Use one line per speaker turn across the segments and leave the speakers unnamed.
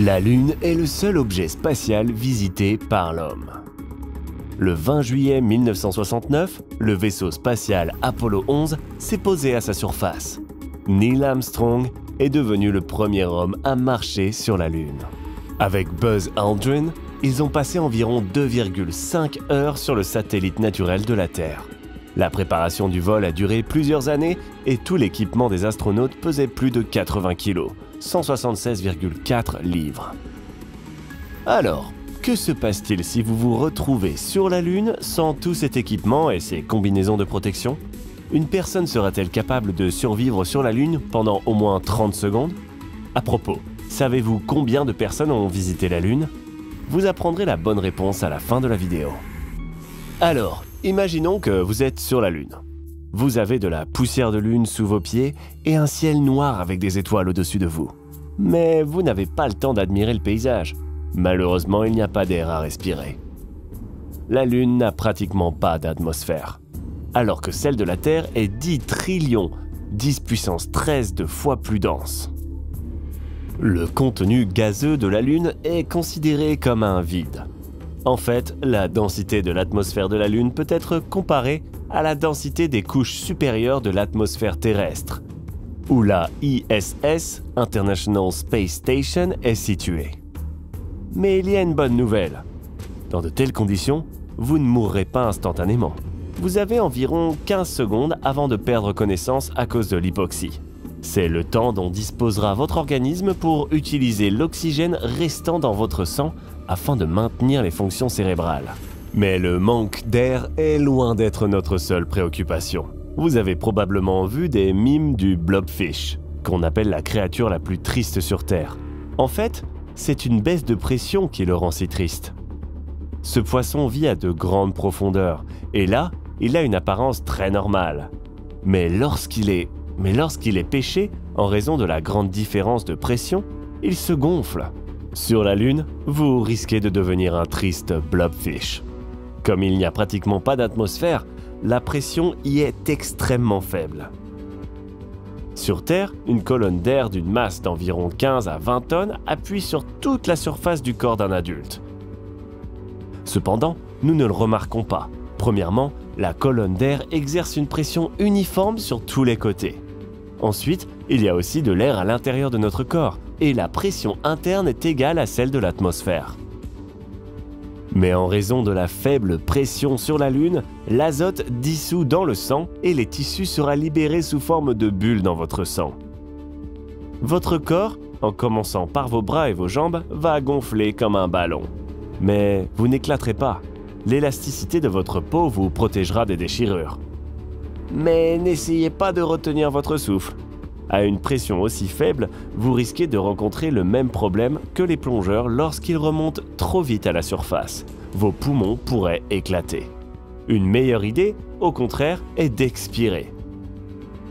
La Lune est le seul objet spatial visité par l'homme. Le 20 juillet 1969, le vaisseau spatial Apollo 11 s'est posé à sa surface. Neil Armstrong est devenu le premier homme à marcher sur la Lune. Avec Buzz Aldrin, ils ont passé environ 2,5 heures sur le satellite naturel de la Terre. La préparation du vol a duré plusieurs années et tout l'équipement des astronautes pesait plus de 80 kg, 176,4 livres. Alors, que se passe-t-il si vous vous retrouvez sur la Lune sans tout cet équipement et ces combinaisons de protection? Une personne sera-t-elle capable de survivre sur la Lune pendant au moins 30 secondes? À propos, savez-vous combien de personnes ont visité la Lune? Vous apprendrez la bonne réponse à la fin de la vidéo. Alors, imaginons que vous êtes sur la Lune. Vous avez de la poussière de lune sous vos pieds et un ciel noir avec des étoiles au-dessus de vous. Mais vous n'avez pas le temps d'admirer le paysage. Malheureusement, il n'y a pas d'air à respirer. La Lune n'a pratiquement pas d'atmosphère, alors que celle de la Terre est 10 trillions, 10 puissance 13 de fois plus dense. Le contenu gazeux de la Lune est considéré comme un vide. En fait, la densité de l'atmosphère de la Lune peut être comparée à la densité des couches supérieures de l'atmosphère terrestre, où la ISS, International Space Station, est située. Mais il y a une bonne nouvelle. Dans de telles conditions, vous ne mourrez pas instantanément. Vous avez environ 15 secondes avant de perdre connaissance à cause de l'hypoxie. C'est le temps dont disposera votre organisme pour utiliser l'oxygène restant dans votre sang afin de maintenir les fonctions cérébrales. Mais le manque d'air est loin d'être notre seule préoccupation. Vous avez probablement vu des mimes du blobfish, qu'on appelle la créature la plus triste sur Terre. En fait, c'est une baisse de pression qui le rend si triste. Ce poisson vit à de grandes profondeurs, et là, il a une apparence très normale. Mais lorsqu'il est pêché, en raison de la grande différence de pression, il se gonfle. Sur la Lune, vous risquez de devenir un triste blobfish. Comme il n'y a pratiquement pas d'atmosphère, la pression y est extrêmement faible. Sur Terre, une colonne d'air d'une masse d'environ 15 à 20 tonnes appuie sur toute la surface du corps d'un adulte. Cependant, nous ne le remarquons pas. Premièrement, la colonne d'air exerce une pression uniforme sur tous les côtés. Ensuite, il y a aussi de l'air à l'intérieur de notre corps, et la pression interne est égale à celle de l'atmosphère. Mais en raison de la faible pression sur la Lune, l'azote dissout dans le sang et les tissus sera libéré sous forme de bulles dans votre sang. Votre corps, en commençant par vos bras et vos jambes, va gonfler comme un ballon. Mais vous n'éclaterez pas. L'élasticité de votre peau vous protégera des déchirures. Mais n'essayez pas de retenir votre souffle. À une pression aussi faible, vous risquez de rencontrer le même problème que les plongeurs lorsqu'ils remontent trop vite à la surface. Vos poumons pourraient éclater. Une meilleure idée, au contraire, est d'expirer.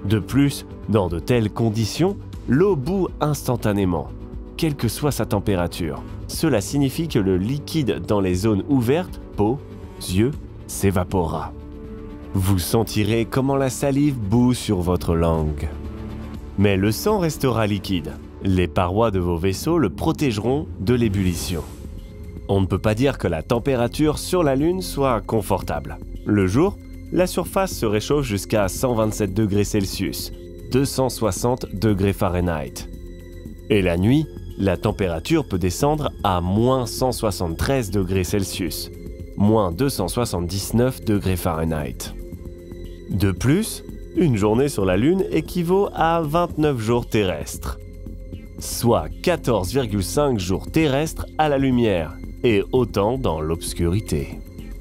De plus, dans de telles conditions, l'eau bout instantanément, quelle que soit sa température. Cela signifie que le liquide dans les zones ouvertes, peau, yeux, s'évaporera. Vous sentirez comment la salive bout sur votre langue. Mais le sang restera liquide. Les parois de vos vaisseaux le protégeront de l'ébullition. On ne peut pas dire que la température sur la Lune soit confortable. Le jour, la surface se réchauffe jusqu'à 127 degrés Celsius, 260 degrés Fahrenheit. Et la nuit, la température peut descendre à moins 173 degrés Celsius, moins 279 degrés Fahrenheit. De plus, une journée sur la Lune équivaut à 29 jours terrestres, soit 14,5 jours terrestres à la lumière et autant dans l'obscurité.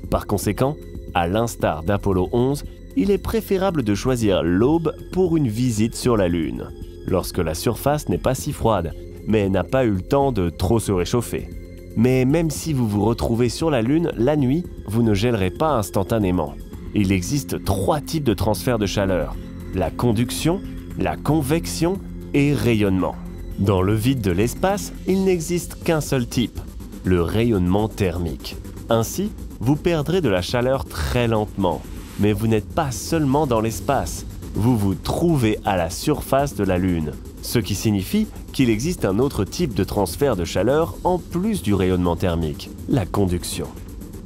Par conséquent, à l'instar d'Apollo 11, il est préférable de choisir l'aube pour une visite sur la Lune, lorsque la surface n'est pas si froide, mais n'a pas eu le temps de trop se réchauffer. Mais même si vous vous retrouvez sur la Lune la nuit, vous ne gèlerez pas instantanément. Il existe 3 types de transfert de chaleur: la conduction, la convection et rayonnement. Dans le vide de l'espace, il n'existe qu'un seul type, le rayonnement thermique. Ainsi, vous perdrez de la chaleur très lentement. Mais vous n'êtes pas seulement dans l'espace, vous vous trouvez à la surface de la Lune, ce qui signifie qu'il existe un autre type de transfert de chaleur en plus du rayonnement thermique, la conduction.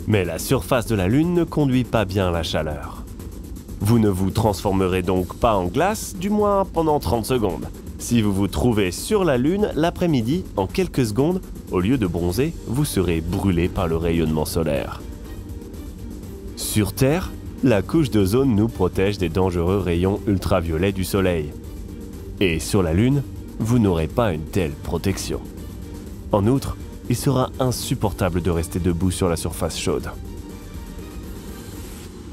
Mais la surface de la Lune ne conduit pas bien la chaleur. Vous ne vous transformerez donc pas en glace, du moins pendant 30 secondes. Si vous vous trouvez sur la Lune l'après-midi, en quelques secondes, au lieu de bronzer, vous serez brûlé par le rayonnement solaire. Sur Terre, la couche d'ozone nous protège des dangereux rayons ultraviolets du Soleil. Et sur la Lune, vous n'aurez pas une telle protection. En outre, il sera insupportable de rester debout sur la surface chaude.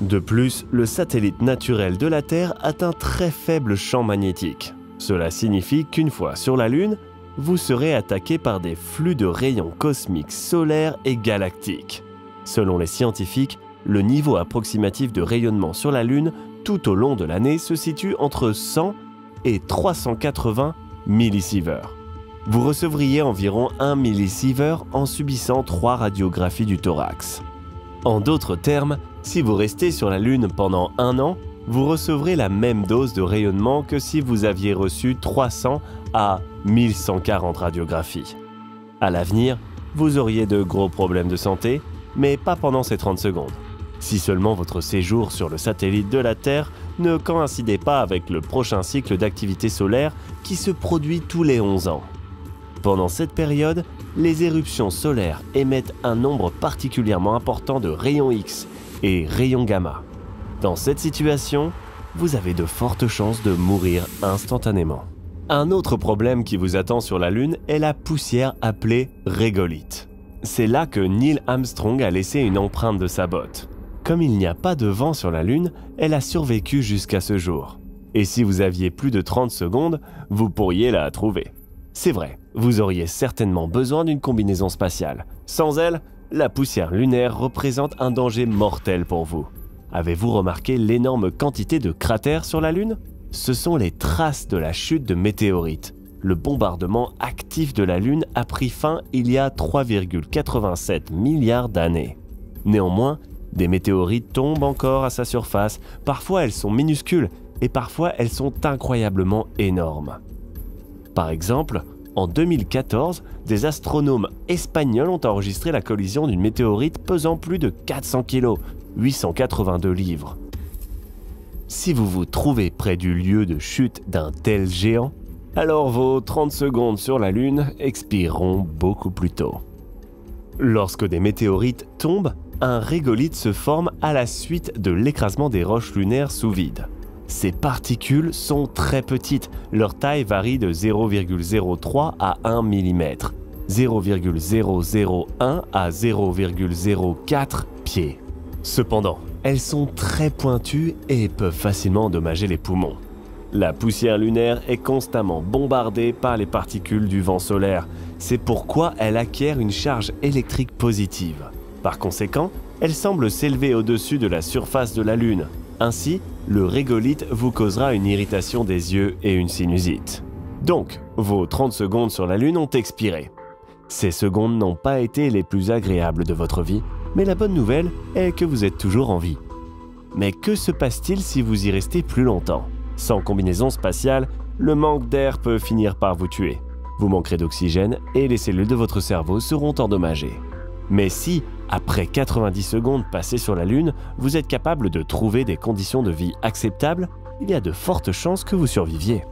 De plus, le satellite naturel de la Terre a un très faible champ magnétique. Cela signifie qu'une fois sur la Lune, vous serez attaqué par des flux de rayons cosmiques solaires et galactiques. Selon les scientifiques, le niveau approximatif de rayonnement sur la Lune tout au long de l'année se situe entre 100 et 380 millisieverts. Vous recevriez environ 1 millisievert en subissant 3 radiographies du thorax. En d'autres termes, si vous restez sur la Lune pendant 1 an, vous recevrez la même dose de rayonnement que si vous aviez reçu 300 à 1140 radiographies. À l'avenir, vous auriez de gros problèmes de santé, mais pas pendant ces 30 secondes. Si seulement votre séjour sur le satellite de la Terre ne coïncidait pas avec le prochain cycle d'activité solaire qui se produit tous les 11 ans. Pendant cette période, les éruptions solaires émettent un nombre particulièrement important de rayons X et rayons gamma. Dans cette situation, vous avez de fortes chances de mourir instantanément. Un autre problème qui vous attend sur la Lune est la poussière appelée régolithe. C'est là que Neil Armstrong a laissé une empreinte de sa botte. Comme il n'y a pas de vent sur la Lune, elle a survécu jusqu'à ce jour. Et si vous aviez plus de 30 secondes, vous pourriez la trouver. C'est vrai, vous auriez certainement besoin d'une combinaison spatiale. Sans elle, la poussière lunaire représente un danger mortel pour vous. Avez-vous remarqué l'énorme quantité de cratères sur la Lune ? Ce sont les traces de la chute de météorites. Le bombardement actif de la Lune a pris fin il y a 3,87 milliards d'années. Néanmoins, des météorites tombent encore à sa surface. Parfois elles sont minuscules et parfois elles sont incroyablement énormes. Par exemple, en 2014, des astronomes espagnols ont enregistré la collision d'une météorite pesant plus de 400 kg, 882 livres. Si vous vous trouvez près du lieu de chute d'un tel géant, alors vos 30 secondes sur la Lune expireront beaucoup plus tôt. Lorsque des météorites tombent, un régolithe se forme à la suite de l'écrasement des roches lunaires sous vide. Ces particules sont très petites, leur taille varie de 0,03 à 1 mm, 0,001 à 0,04 pieds. Cependant, elles sont très pointues et peuvent facilement endommager les poumons. La poussière lunaire est constamment bombardée par les particules du vent solaire. C'est pourquoi elle acquiert une charge électrique positive. Par conséquent, elle semble s'élever au-dessus de la surface de la Lune. Ainsi, le régolithe vous causera une irritation des yeux et une sinusite. Donc, vos 30 secondes sur la Lune ont expiré. Ces secondes n'ont pas été les plus agréables de votre vie, mais la bonne nouvelle est que vous êtes toujours en vie. Mais que se passe-t-il si vous y restez plus longtemps ? Sans combinaison spatiale, le manque d'air peut finir par vous tuer. Vous manquerez d'oxygène et les cellules de votre cerveau seront endommagées. Mais si, après 90 secondes passées sur la Lune, vous êtes capable de trouver des conditions de vie acceptables, il y a de fortes chances que vous surviviez.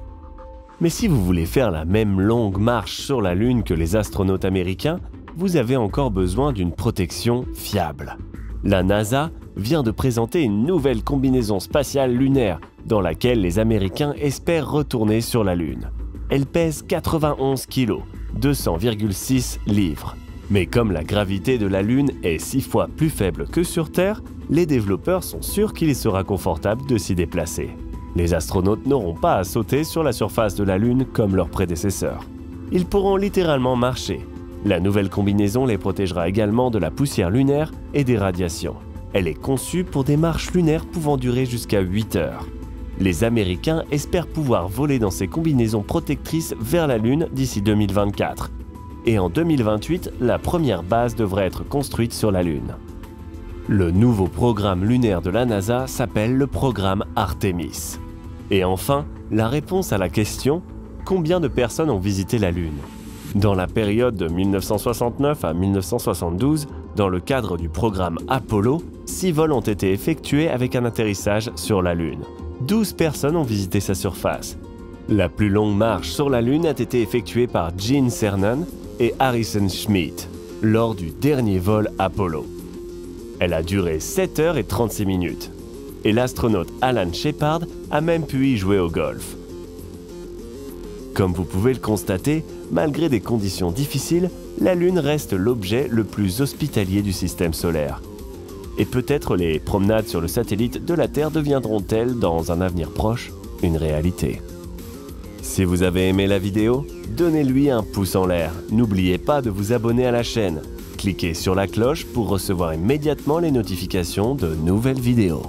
Mais si vous voulez faire la même longue marche sur la Lune que les astronautes américains, vous avez encore besoin d'une protection fiable. La NASA vient de présenter une nouvelle combinaison spatiale lunaire dans laquelle les Américains espèrent retourner sur la Lune. Elle pèse 91 kg, 200,6 livres. Mais comme la gravité de la Lune est 6 fois plus faible que sur Terre, les développeurs sont sûrs qu'il sera confortable de s'y déplacer. Les astronautes n'auront pas à sauter sur la surface de la Lune comme leurs prédécesseurs. Ils pourront littéralement marcher. La nouvelle combinaison les protégera également de la poussière lunaire et des radiations. Elle est conçue pour des marches lunaires pouvant durer jusqu'à 8 heures. Les Américains espèrent pouvoir voler dans ces combinaisons protectrices vers la Lune d'ici 2024. Et en 2028, la première base devrait être construite sur la Lune. Le nouveau programme lunaire de la NASA s'appelle le programme Artemis. Et enfin, la réponse à la question « Combien de personnes ont visité la Lune ?» Dans la période de 1969 à 1972, dans le cadre du programme Apollo, 6 vols ont été effectués avec un atterrissage sur la Lune. 12 personnes ont visité sa surface. La plus longue marche sur la Lune a été effectuée par Gene Cernan et Harrison Schmitt lors du dernier vol Apollo. Elle a duré 7 heures et 36 minutes. Et l'astronaute Alan Shepard a même pu y jouer au golf. Comme vous pouvez le constater, malgré des conditions difficiles, la Lune reste l'objet le plus hospitalier du système solaire. Et peut-être les promenades sur le satellite de la Terre deviendront-elles, dans un avenir proche, une réalité. Si vous avez aimé la vidéo, donnez-lui un pouce en l'air. N'oubliez pas de vous abonner à la chaîne. Cliquez sur la cloche pour recevoir immédiatement les notifications de nouvelles vidéos.